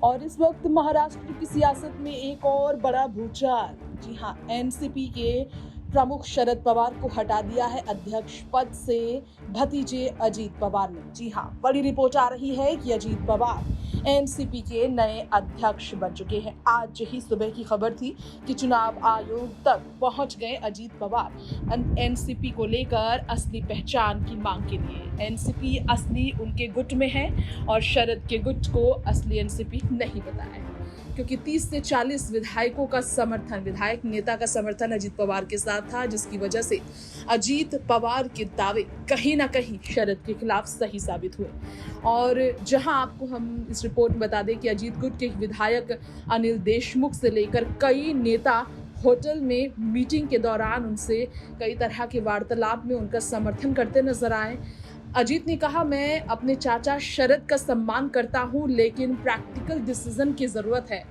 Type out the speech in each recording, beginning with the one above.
और इस वक्त महाराष्ट्र की सियासत में एक और बड़ा भूचाल। जी हाँ, एनसीपी के प्रमुख शरद पवार को हटा दिया है अध्यक्ष पद से भतीजे अजीत पवार ने। जी हाँ, बड़ी रिपोर्ट आ रही है कि अजीत पवार एनसीपी के नए अध्यक्ष बन चुके हैं। आज ही सुबह की खबर थी कि चुनाव आयोग तक पहुंच गए अजीत पवार एनसीपी को लेकर असली पहचान की मांग के लिए। एनसीपी असली उनके गुट में है और शरद के गुट को असली एनसीपी नहीं पता है, क्योंकि 30 से 40 विधायकों का समर्थन, विधायक नेता का समर्थन अजीत पवार के साथ था, जिसकी वजह से अजीत पवार के दावे कहीं ना कहीं शरद के खिलाफ सही साबित हुए। और जहां आपको हम इस रिपोर्ट में बता दें कि अजीत गुट के विधायक अनिल देशमुख से लेकर कई नेता होटल में मीटिंग के दौरान उनसे कई तरह के वार्तालाप में उनका समर्थन करते नजर आए। अजीत ने कहा, मैं अपने चाचा शरद का सम्मान करता हूं, लेकिन प्रैक्टिकल डिसीजन की जरूरत है,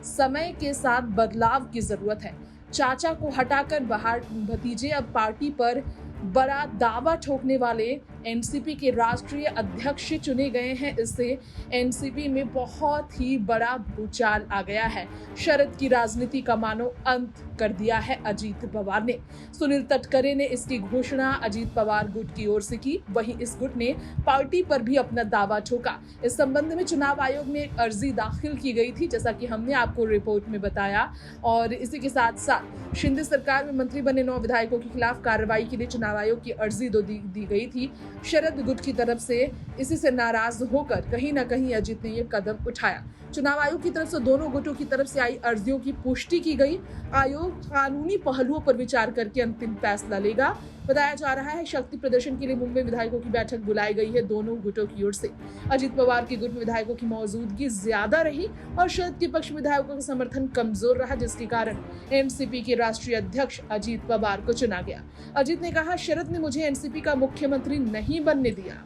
समय के साथ बदलाव की जरूरत है। चाचा को हटाकर बाहर भतीजे अब पार्टी पर बड़ा दावा ठोकने वाले एनसीपी के राष्ट्रीय अध्यक्ष चुने गए हैं। इससे एनसीपी में बहुत ही बड़ा भूचाल आ गया है। शरद की राजनीति का मानो अंत कर दिया है अजीत पवार ने। सुनील तटकरे ने इसकी घोषणा अजीत पवार गुट की ओर से की। वहीं इस गुट ने पार्टी पर भी अपना दावा ठोका। इस संबंध में चुनाव आयोग में एक अर्जी दाखिल की गई थी, जैसा कि हमने आपको रिपोर्ट में बताया। और इसी के साथ साथ शिंदे सरकार में मंत्री बने 9 विधायकों के खिलाफ कार्रवाई के लिए चुनाव आयोग की अर्जी दी गई थी। शरद गुट की तरफ से इसी से नाराज होकर कहीं ना कहीं अजीत ने यह कदम उठाया। चुनाव आयोग की तरफ से दोनों गुटों की तरफ से आई अर्जियों की पुष्टि की गई। आयोग कानूनी पहलुओं पर विचार करके अंतिम फैसला लेगा। बताया जा रहा है शक्ति प्रदर्शन के लिए मुंबई विधायकों की बैठक बुलाई गई है दोनों गुटों की ओर से। अजीत पवार के गुट में विधायकों की मौजूदगी ज्यादा रही और शरद के पक्ष विधायकों का समर्थन कमजोर रहा, जिसके कारण एनसीपी के राष्ट्रीय अध्यक्ष अजीत पवार को चुना गया। अजीत ने कहा, शरद ने मुझे एनसीपी का मुख्यमंत्री नहीं बनने दिया।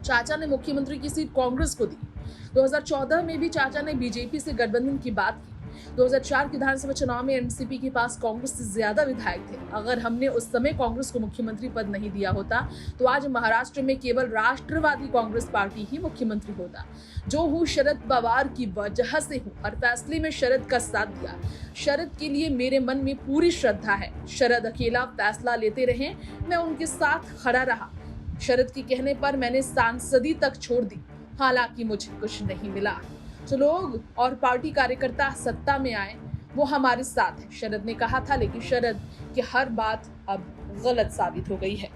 चाचा ने मुख्यमंत्री की सीट कांग्रेस को दी। 2014 में भी चाचा ने बीजेपी से गठबंधन की बात की। 2004 के विधानसभा चुनाव में एनसीपी के पास कांग्रेस से ज्यादा विधायक थे। अगर हमने उस समय कांग्रेस को मुख्यमंत्री पद नहीं दिया होता तो आज महाराष्ट्र में केवल राष्ट्रवादी कांग्रेस पार्टी ही मुख्यमंत्री होता। जो हूँ शरद पवार की वजह से हूँ। हर फैसले में शरद का साथ दिया। शरद के लिए मेरे मन में पूरी श्रद्धा है। शरद अकेला फैसला लेते रहे, मैं उनके साथ खड़ा रहा। शरद के कहने पर मैंने सांसदी तक छोड़ दी, हालांकि मुझे कुछ नहीं मिला। जो लोग और पार्टी कार्यकर्ता सत्ता में आए वो हमारे साथ है, शरद ने कहा था। लेकिन शरद की हर बात अब गलत साबित हो गई है।